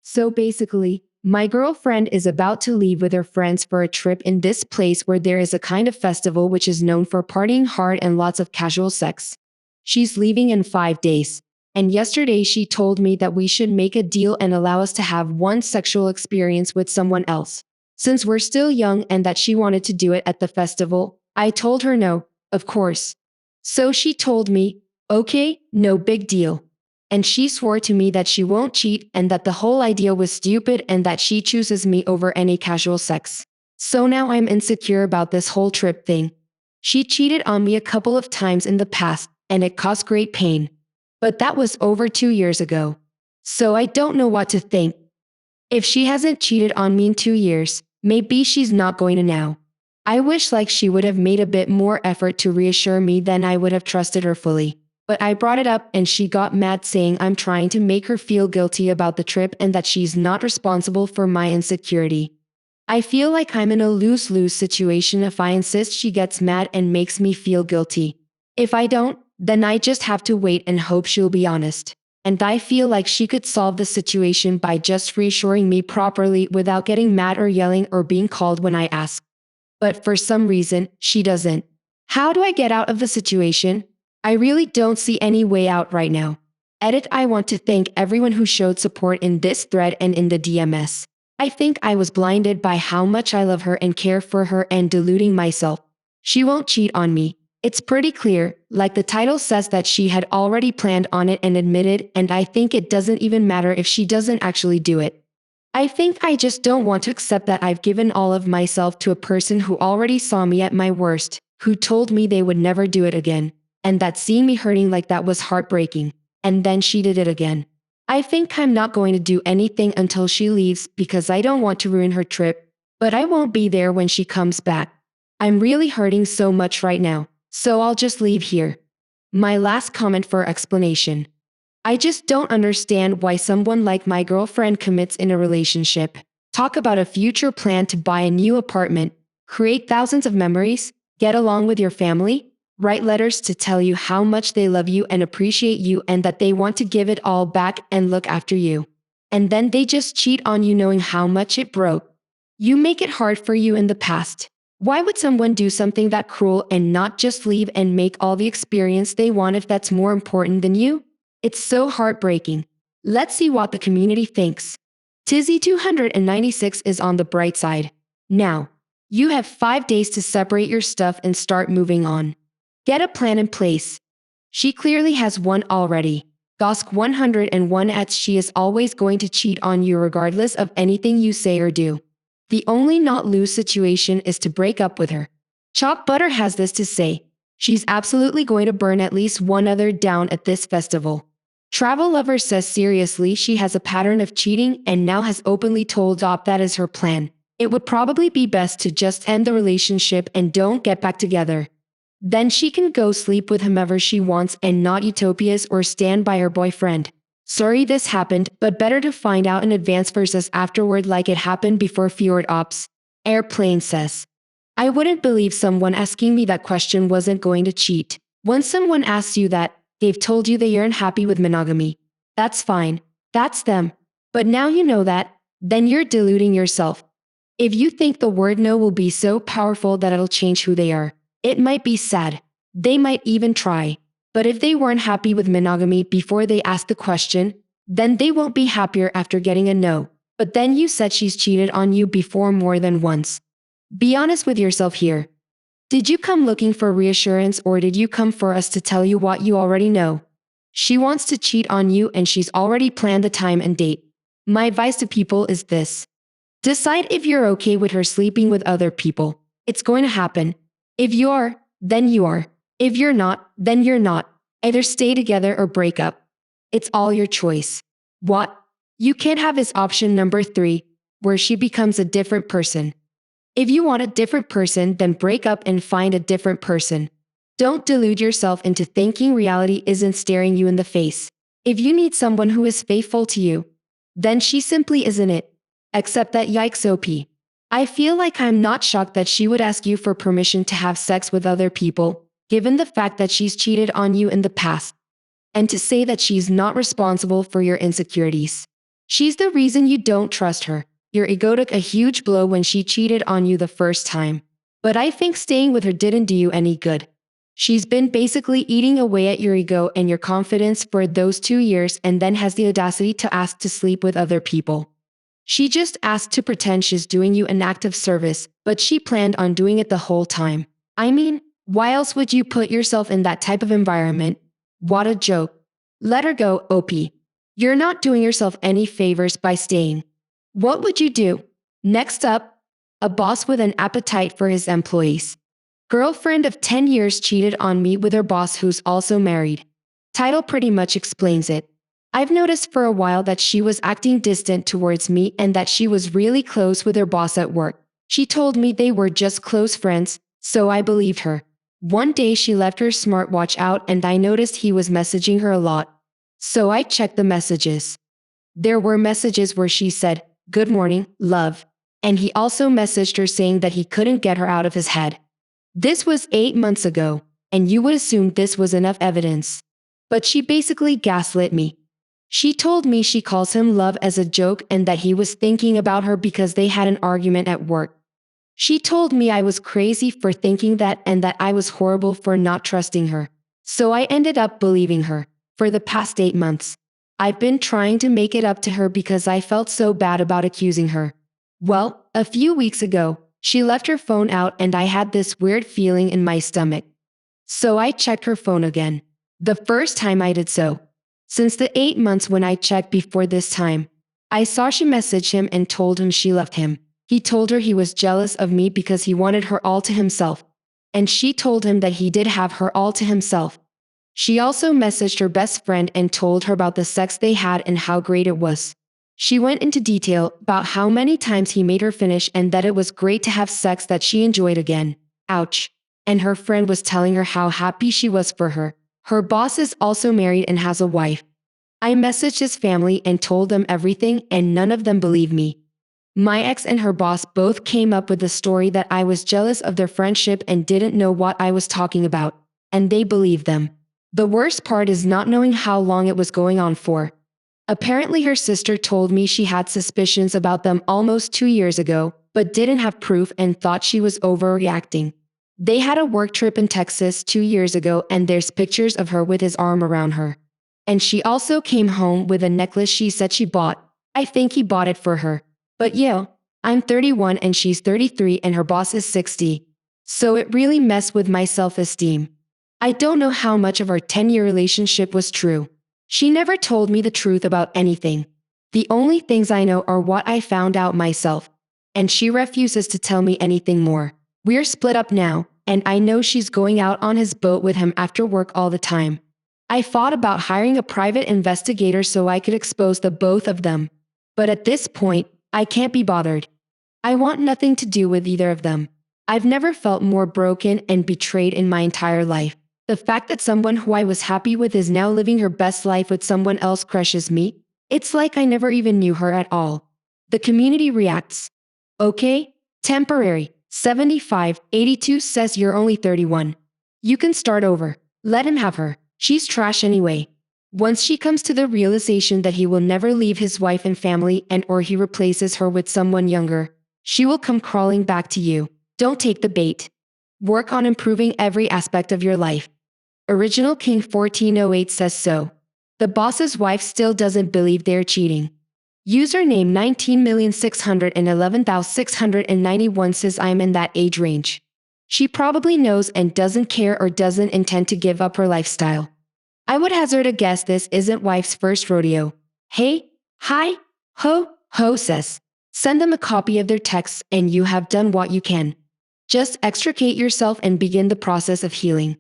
So basically, my girlfriend is about to leave with her friends for a trip in this place where there is a kind of festival which is known for partying hard and lots of casual sex. She's leaving in 5 days. And yesterday she told me that we should make a deal and allow us to have one sexual experience with someone else. Since we're still young and that she wanted to do it at the festival, I told her no, of course. So she told me, okay, no big deal. And she swore to me that she won't cheat and that the whole idea was stupid and that she chooses me over any casual sex. So now I'm insecure about this whole trip thing. She cheated on me a couple of times in the past, and it caused great pain. But that was over 2 years ago. So I don't know what to think. If she hasn't cheated on me in 2 years, maybe she's not going to now. I wish she would have made a bit more effort to reassure me, then I would have trusted her fully. But I brought it up and she got mad, saying I'm trying to make her feel guilty about the trip and that she's not responsible for my insecurity. I feel like I'm in a lose-lose situation. If I insist, she gets mad and makes me feel guilty. If I don't, then I just have to wait and hope she'll be honest. And I feel like she could solve the situation by just reassuring me properly without getting mad or yelling or being called when I ask. But for some reason, she doesn't. How do I get out of the situation? I really don't see any way out right now. Edit. I want to thank everyone who showed support in this thread and in the DMs. I think I was blinded by how much I love her and care for her and deluding myself. She won't cheat on me. It's pretty clear, like the title says, that she had already planned on it and admitted, and I think it doesn't even matter if she doesn't actually do it. I think I just don't want to accept that I've given all of myself to a person who already saw me at my worst, who told me they would never do it again. And that seeing me hurting like that was heartbreaking. And then she did it again. I think I'm not going to do anything until she leaves because I don't want to ruin her trip, but I won't be there when she comes back. I'm really hurting so much right now, so I'll just leave here. My last comment for explanation. I just don't understand why someone like my girlfriend commits in a relationship. Talk about a future plan to buy a new apartment, create thousands of memories, get along with your family, write letters to tell you how much they love you and appreciate you and that they want to give it all back and look after you. And then they just cheat on you knowing how much it broke. You make it hard for you in the past. Why would someone do something that cruel and not just leave and make all the experience they want if that's more important than you? It's so heartbreaking. Let's see what the community thinks. Tizzy296 is on the bright side. Now, you have 5 days to separate your stuff and start moving on. Get a plan in place. She clearly has one already. Gosk101 adds she is always going to cheat on you regardless of anything you say or do. The only not lose situation is to break up with her. Chalk Butter has this to say. She's absolutely going to burn at least one other down at this festival. Travel Lover says seriously she has a pattern of cheating and now has openly told Dop that is her plan. It would probably be best to just end the relationship and don't get back together. Then she can go sleep with whomever she wants and not Utopias or stand by her boyfriend. Sorry this happened, but better to find out in advance versus afterward like it happened before Fjord Ops. Airplane says. I wouldn't believe someone asking me that question wasn't going to cheat. When someone asks you that, they've told you they aren't happy with monogamy. That's fine. That's them. But now you know that, then you're deluding yourself. If you think the word no will be so powerful that it'll change who they are, it might be sad. They might even try. But if they weren't happy with monogamy before they asked the question, then they won't be happier after getting a no. But then you said she's cheated on you before more than once. Be honest with yourself here. Did you come looking for reassurance or did you come for us to tell you what you already know? She wants to cheat on you and she's already planned the time and date. My advice to people is this. Decide if you're okay with her sleeping with other people. It's going to happen. If you are, then you are. If you're not, then you're not. Either stay together or break up. It's all your choice. What? You can't have this option number 3, where she becomes a different person. If you want a different person, then break up and find a different person. Don't delude yourself into thinking reality isn't staring you in the face. If you need someone who is faithful to you, then she simply isn't it. Except that yikes OP. I feel like I'm not shocked that she would ask you for permission to have sex with other people, given the fact that she's cheated on you in the past. And to say that she's not responsible for your insecurities. She's the reason you don't trust her. Your ego took a huge blow when she cheated on you the first time. But I think staying with her didn't do you any good. She's been basically eating away at your ego and your confidence for those 2 years and then has the audacity to ask to sleep with other people. She just asked to pretend she's doing you an act of service, but she planned on doing it the whole time. I mean, why else would you put yourself in that type of environment? What a joke. Let her go, OP. You're not doing yourself any favors by staying. What would you do? Next up, a boss with an appetite for his employees. Girlfriend of 10 years cheated on me with her boss who's also married. Title pretty much explains it. I've noticed for a while that she was acting distant towards me and that she was really close with her boss at work. She told me they were just close friends, so I believed her. One day she left her smartwatch out and I noticed he was messaging her a lot. So I checked the messages. There were messages where she said, "Good morning, love." And he also messaged her saying that he couldn't get her out of his head. This was 8 months ago, and you would assume this was enough evidence. But she basically gaslit me. She told me she calls him love as a joke and that he was thinking about her because they had an argument at work. She told me I was crazy for thinking that and that I was horrible for not trusting her. So I ended up believing her. For the past 8 months, I've been trying to make it up to her because I felt so bad about accusing her. Well, a few weeks ago, she left her phone out and I had this weird feeling in my stomach. So I checked her phone again. The first time I did so. Since the 8 months when I checked before this time, I saw she messaged him and told him she left him. He told her he was jealous of me because he wanted her all to himself. And she told him that he did have her all to himself. She also messaged her best friend and told her about the sex they had and how great it was. She went into detail about how many times he made her finish and that it was great to have sex that she enjoyed again. Ouch. And her friend was telling her how happy she was for her. Her boss is also married and has a wife. I messaged his family and told them everything and none of them believed me. My ex and her boss both came up with the story that I was jealous of their friendship and didn't know what I was talking about. And they believed them. The worst part is not knowing how long it was going on for. Apparently her sister told me she had suspicions about them almost 2 years ago, but didn't have proof and thought she was overreacting. They had a work trip in Texas 2 years ago and there's pictures of her with his arm around her. And she also came home with a necklace she said she bought. I think he bought it for her. But yeah, I'm 31 and she's 33 and her boss is 60. So it really messed with my self-esteem. I don't know how much of our 10-year relationship was true. She never told me the truth about anything. The only things I know are what I found out myself. And she refuses to tell me anything more. We're split up now, and I know she's going out on his boat with him after work all the time. I thought about hiring a private investigator so I could expose the both of them. But at this point, I can't be bothered. I want nothing to do with either of them. I've never felt more broken and betrayed in my entire life. The fact that someone who I was happy with is now living her best life with someone else crushes me. It's like I never even knew her at all. The community reacts. Okay, temporary. 7582 says you're only 31. You can start over. Let him have her. She's trash anyway. Once she comes to the realization that he will never leave his wife and family and or he replaces her with someone younger, she will come crawling back to you. Don't take the bait. Work on improving every aspect of your life. Original King 1408 says so. The boss's wife still doesn't believe they're cheating. Username 19,611,691 says I'm in that age range. She probably knows and doesn't care or doesn't intend to give up her lifestyle. I would hazard a guess this isn't wife's first rodeo. Hey, hi, ho says. Send them a copy of their texts and you have done what you can. Just extricate yourself and begin the process of healing.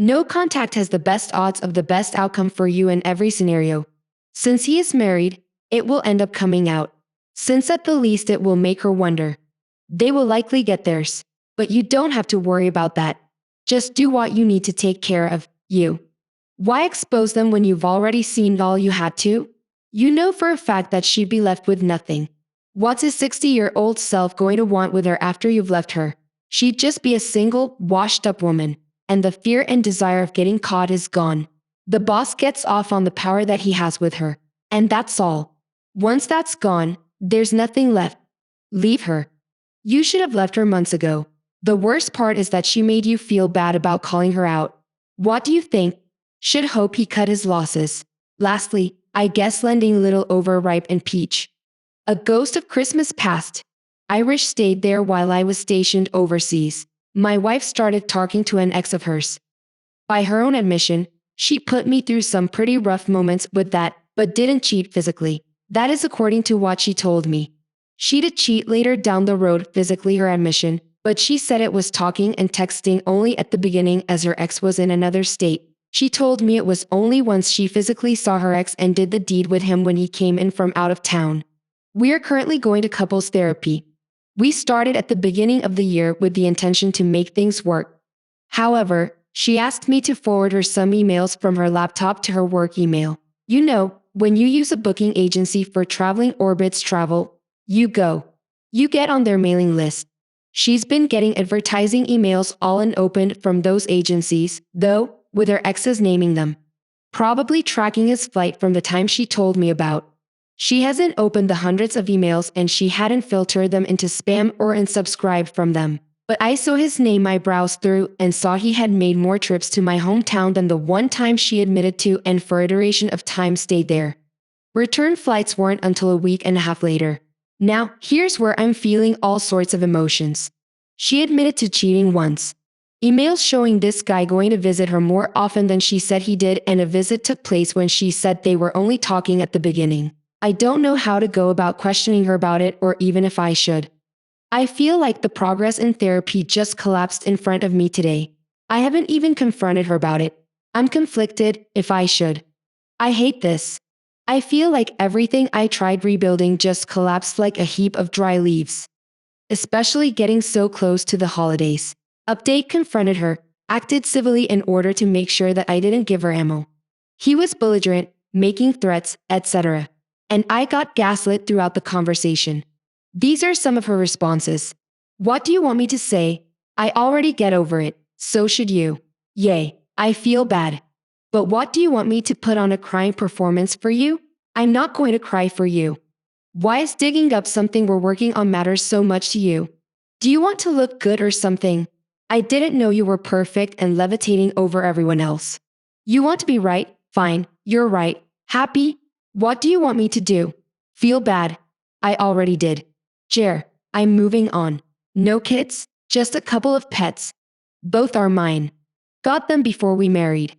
No contact has the best odds of the best outcome for you in every scenario. Since he is married, it will end up coming out. Since at the least it will make her wonder. They will likely get theirs, but you don't have to worry about that. Just do what you need to take care of you. Why expose them when you've already seen all you had to? You know for a fact that she'd be left with nothing. What's his 60-year-old self going to want with her after you've left her? She'd just be a single, washed-up woman, and the fear and desire of getting caught is gone. The boss gets off on the power that he has with her, and that's all. Once that's gone, there's nothing left. Leave her. You should have left her months ago. The worst part is that she made you feel bad about calling her out. What do you think? Should hope he cut his losses. Lastly, I guess lending little overripe and peach. A ghost of Christmas past. Irish stayed there while I was stationed overseas. My wife started talking to an ex of hers. By her own admission, she put me through some pretty rough moments with that, but didn't cheat physically. That is according to what she told me. She did cheat later down the road physically, her admission, but she said it was talking and texting only at the beginning as her ex was in another state. She told me it was only once she physically saw her ex and did the deed with him when he came in from out of town. We are currently going to couples therapy. We started at the beginning of the year with the intention to make things work. However, she asked me to forward her some emails from her laptop to her work email. You know, when you use a booking agency for traveling Orbitz Travel, you get on their mailing list. She's been getting advertising emails all unopened from those agencies, though, with her exes naming them. Probably tracking his flight from the time she told me about. She hasn't opened the hundreds of emails and she hadn't filtered them into spam or unsubscribed from them. But I saw his name, I browsed through and saw he had made more trips to my hometown than the one time she admitted to, and for a duration of time stayed there. Return flights weren't until a week and a half later. Now, here's where I'm feeling all sorts of emotions. She admitted to cheating once. Emails showing this guy going to visit her more often than she said he did, and a visit took place when she said they were only talking at the beginning. I don't know how to go about questioning her about it, or even if I should. I feel like the progress in therapy just collapsed in front of me today. I haven't even confronted her about it. I'm conflicted if I should. I hate this. I feel like everything I tried rebuilding just collapsed like a heap of dry leaves. Especially getting so close to the holidays. Update: confronted her, acted civilly in order to make sure that I didn't give her ammo. He was belligerent, making threats, etc. And I got gaslit throughout the conversation. These are some of her responses. What do you want me to say? I already get over it, so should you. Yay, I feel bad. But what do you want me to put on a crying performance for you? I'm not going to cry for you. Why is digging up something we're working on matters so much to you? Do you want to look good or something? I didn't know you were perfect and levitating over everyone else. You want to be right? Fine, you're right. Happy? What do you want me to do? Feel bad? I already did. Jer, I'm moving on. No kids, just a couple of pets. Both are mine. Got them before we married.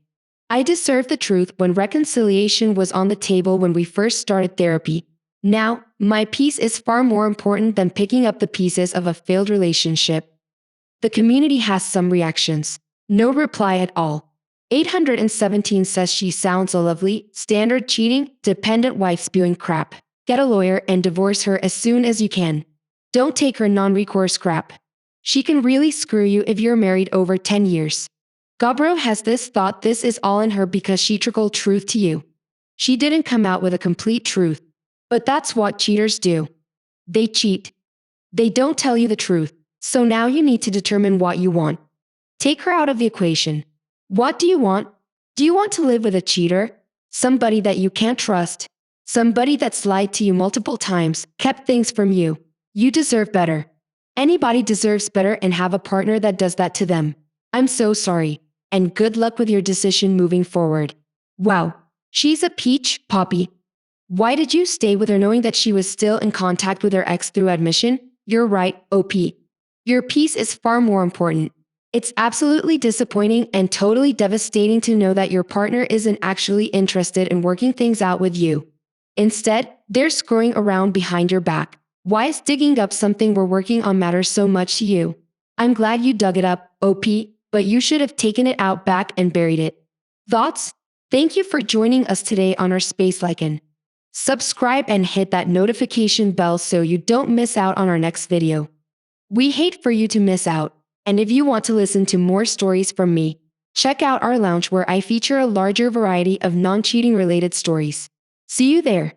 I deserved the truth when reconciliation was on the table when we first started therapy. Now, my peace is far more important than picking up the pieces of a failed relationship. The community has some reactions. No reply at all. 817 says she sounds a lovely, standard cheating, dependent wife spewing crap. Get a lawyer and divorce her as soon as you can. Don't take her non-recourse crap. She can really screw you if you're married over 10 years. Gabro has this thought this is all in her because she trickled truth to you. She didn't come out with a complete truth. But that's what cheaters do. They cheat. They don't tell you the truth. So now you need to determine what you want. Take her out of the equation. What do you want? Do you want to live with a cheater? Somebody that you can't trust? Somebody that's lied to you multiple times, kept things from you? You deserve better. Anybody deserves better and have a partner that does that to them. I'm so sorry. And good luck with your decision moving forward. Wow. She's a peach, Poppy. Why did you stay with her knowing that she was still in contact with her ex through admission? You're right, OP. Your peace is far more important. It's absolutely disappointing and totally devastating to know that your partner isn't actually interested in working things out with you. Instead, they're screwing around behind your back. Why is digging up something we're working on matter so much to you? I'm glad you dug it up, OP, but you should have taken it out back and buried it. Thoughts? Thank you for joining us today on our Space Lycan. Subscribe and hit that notification bell so you don't miss out on our next video. We hate for you to miss out. And if you want to listen to more stories from me, check out our lounge where I feature a larger variety of non-cheating related stories. See you there.